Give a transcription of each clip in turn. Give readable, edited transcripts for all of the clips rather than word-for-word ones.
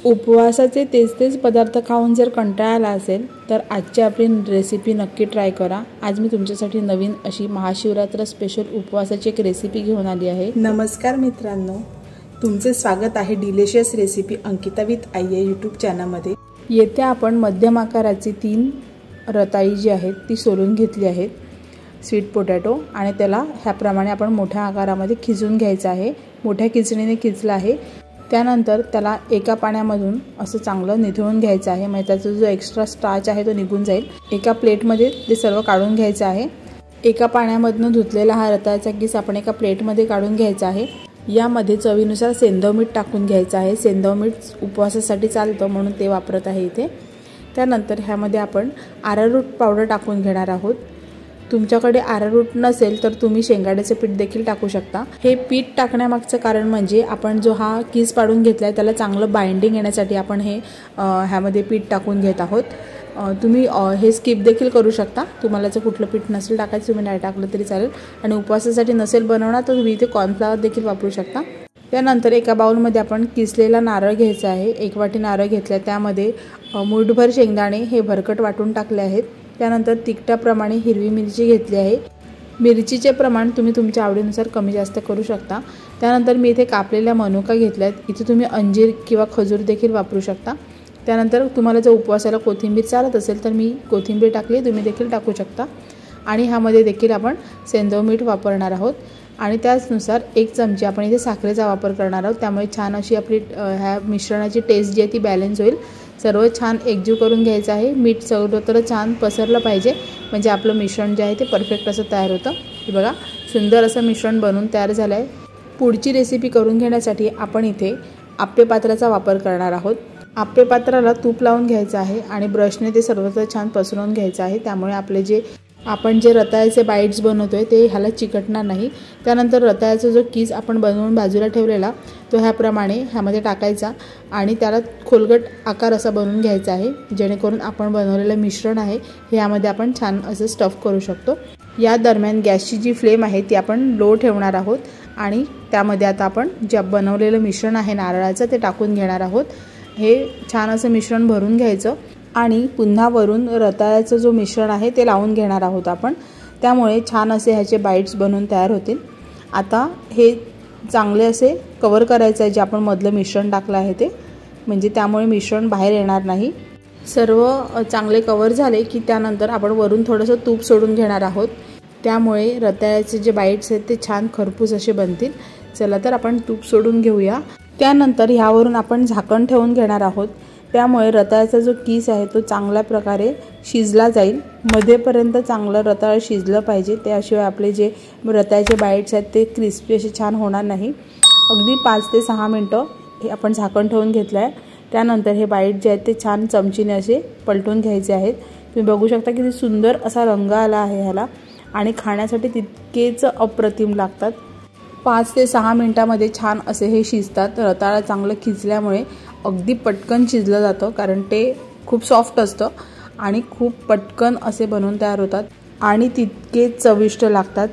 उपवासाचे तेच पदार्थ खाऊन जर कंटाळा आला असेल तर आजची आपली रेसिपी नक्की ट्राय करा। आज मी तुमच्यासाठी नवीन अशी महाशिवरात्र स्पेशल उपवासाची एक रेसिपी घेऊन आली आहे। नमस्कार मित्रांनो, तुमचे स्वागत आहे delicious recipe Ankita with I या यूट्यूब चॅनलमध्ये। येथे आपण मध्यम आकाराची 3 रताळी जी आहेत ती सोलून घेतली आहेत, स्वीट पोटॅटो, आणि त्याला ह्याप्रमाणे आपण मोठ्या आकारामध्ये खिसून घ्यायचं आहे। मोठ्या खिचणीने खिचला आहे। त्यानंतर त्याला एका पाण्यामधून असं चांगलं निथळून घ्यायचं आहे, म्हणजे त्याचा जो एक्स्ट्रा स्टार्च आहे तो निघून जाईल। एका प्लेटमध्ये ते सर्व काढून घ्यायचं आहे। एका पाण्यामधून धुतलेला हा रताळ्याचा किस आपण एका प्लेटमध्ये काढून घ्यायचा आहे। यामध्ये चवीनुसार सेंधव मीठ टाकून घ्यायचं आहे। सेंधव मीठ उपवासासाठी चालतं म्हणून ते वापरत आहे इथे। त्यानंतर ह्यामध्ये आपण अरारूट पावडर टाकून घेणार आहोत। तुमच्याकडे अरारूट नसेल तर तुम्ही शेंगाड्याचे पीठ देखील टाकू शकता। हे पीठ टाकण्यामागचं कारण म्हणजे आपण जो हा किस पाडून घेतलाय त्याला चांगलं बाइंडिंग येण्यासाठी आपण हे ह्यामध्ये पीठ टाकून घेत आहोत। तुम्ही हे स्किप देखील करू शकता। तुम्हाला जर कुठलं पीठ नसेल टाकायचं तुम्ही नाही टाकलं तरी चालेल, आणि उपवासासाठी नसेल बनवणार तर तुम्ही इथे कॉर्नफ्लॉवर देखील वापरू शकता। त्यानंतर एका बाउलमध्ये आपण किसलेला नारळ घ्यायचा आहे। 1 वाटी नारळ घेतला, त्यामध्ये मूठभर शेंगदाणे हे भरकट वाटून टाकले आहेत। त्यानंतर तिखटाप्रमाणे हिरवी मिरची घेतली आहे। मिरचीचे प्रमाण तुम्ही तुमच्या आवडीनुसार कमी जास्त करू शकता। त्यानंतर मी इथे कापलेल्या मनुका घेतल्यात, इथे तुम्ही अंजीर किंवा खजूर देखील वापरू शकता। त्यानंतर तुम्हाला जर उपवासाला कोथिंबीर चालत असेल तर मी कोथिंबीर टाकली, तुम्ही देखील टाकू शकता। आणि ह्यामध्ये देखील आपण सेंधव मीठ वापरणार आहोत, आणि त्याचनुसार 1 चमचा आपण इथे साखरेचा वापर करणार आहोत। त्यामुळे छान अशी आपली ह्या मिश्रणाची टेस्ट जी आहे ती बॅलन्स होईल। सर्व छान एकजीव करून घ्यायचं आहे। मीठ सर्वत्र छान पसरलं पाहिजे, म्हणजे आपलं मिश्रण जे आहे ते परफेक्ट असं तयार होतं। हे बघा, सुंदर असं मिश्रण बनवून तयार झालं आहे। पुढची रेसिपी करून घेण्यासाठी आपण इथे आप्पे पात्राचा वापर करणार आहोत। आप्पे पात्राला तूप लावून घ्यायचं आहे आणि ब्रशने ते सर्वत्र छान पसरवून घ्यायचं आहे। त्यामुळे आपले आपण जे रताळ्याचे बाईट्स बनवतोय ते ह्याला चिकटणार नाही। त्यानंतर रताळ्याचा जो किस आपण बनवून बाजूला ठेवलेला तो ह्याप्रमाणे ह्यामध्ये टाकायचा आणि त्याला खोलगट आकार असा बनवून घ्यायचा आहे, जेणेकरून आपण बनवलेलं मिश्रण आहे हे यामध्ये आपण छान असं स्टफ करू शकतो। या दरम्यान गॅसची जी फ्लेम आहे ती आपण लो ठेवणार आहोत, आणि त्यामध्ये आता आपण जे बनवलेलं मिश्रण आहे नारळाचं ते टाकून घेणार आहोत। हे छान असं मिश्रण भरून घ्यायचं आणि पुन्हा वरून रताळ्याचं जो मिश्रण आहे ते लावून घेणार आहोत आपण। त्यामुळे छान असे ह्याचे बाईट्स बनवून तयार होतील। आता हे चांगले असे कव्हर करायचं आहे जे आपण मधलं मिश्रण टाकलं आहे ते, म्हणजे त्यामुळे मिश्रण बाहेर येणार नाही। सर्व चांगले कव्हर झाले की त्यानंतर आपण वरून थोडंसं तूप सोडून घेणार आहोत। त्यामुळे रताळ्याचे जे बाईट्स आहेत ते छान खरपूस असे बनतील। चला तर आपण तूप सोडून घेऊया। त्यानंतर ह्यावरून आपण झाकण ठेवून घेणार आहोत। त्यामुळे रताळ्याचा जो किस आहे तो चांगल्या प्रकारे शिजला जाईल। मध्येपर्यंत चांगलं रताळ शिजलं पाहिजे, त्याशिवाय आपले जे रताळ्याचे बाईट्स आहेत ते क्रिस्पी असे छान होणार नाही। अगदी 5 ते 6 मिनटं हे आपण झाकण ठेवून घेतलं आहे। त्यानंतर हे बाईट जे आहेत ते छान चमचीने असे पलटून घ्यायचे आहेत। तुम्ही बघू शकता किती सुंदर असा रंग आला आहे ह्याला, आणि खाण्यासाठी तितकेच अप्रतिम लागतात। 5 ते 6 मिनटामध्ये छान असे हे शिजतात। रताळा चांगलं खिचल्यामुळे अगदी पटकन शिजलं जातं, कारण ते खूप सॉफ्ट असतं आणि खूप पटकन असे बनवून तयार होतात आणि तितकेच चविष्ट लागतात।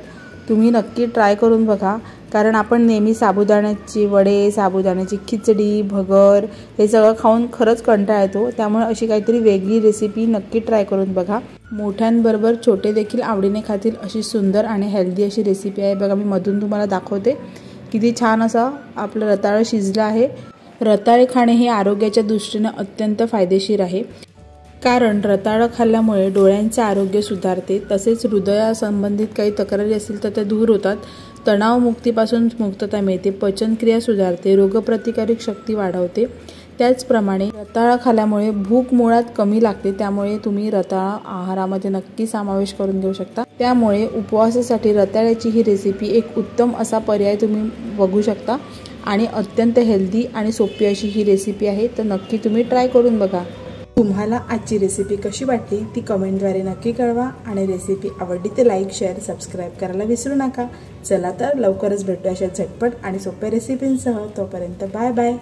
तुम्ही नक्की ट्राय करून बघा, कारण आपण नेहमी साबुदाण्याची वडे, साबुदाण्याची खिचडी, भगर हे सगळं खाऊन खरंच कंटाळा येतो। त्यामुळे अशी काहीतरी वेगळी रेसिपी नक्की ट्राय करून बघा। मोठ्यांबरोबर छोटे देखील आवडीने खातील अशी सुंदर आणि हेल्दी अशी रेसिपी आहे। बघा, मी मधून तुम्हाला दाखवते किती छान असा आपलं रताळं शिजलं आहे। रताळे खाणे हे आरोग्याच्या दृष्टीने अत्यंत फायदेशीर आहे, कारण रताळं खाल्ल्यामुळे डोळ्यांचे आरोग्य सुधारते, तसेच हृदयासंबंधित काही तक्रारी असतील तर त्या दूर होतात। तणावमुक्तीपासून मुक्तता मिळते, पचनक्रिया सुधारते, रोगप्रतिकारक शक्ती वाढवते। त्याचप्रमाणे रताळं खाल्ल्यामुळे भूक मुळात कमी लागते। त्यामुळे तुम्ही रताळा आहारामध्ये नक्की समावेश करून घेऊ शकता। त्यामुळे उपवासासाठी रताळ्याची ही रेसिपी एक उत्तम असा पर्याय तुम्ही बघू शकता, आणि अत्यंत हेल्दी आणि सोपी अशी ही रेसिपी आहे, तर नक्की तुम्ही ट्राय करून बघा। तुम्हाला आजची रेसिपी कशी वाटली ती कमेंटद्वारे नक्की कळवा, आणि रेसिपी आवडली तर लाईक, शेअर, सबस्क्राईब करायला विसरू नका। चला तर लवकरच भेटू अशा झटपट आणि सोप्या रेसिपींसह। तोपर्यंत बाय बाय।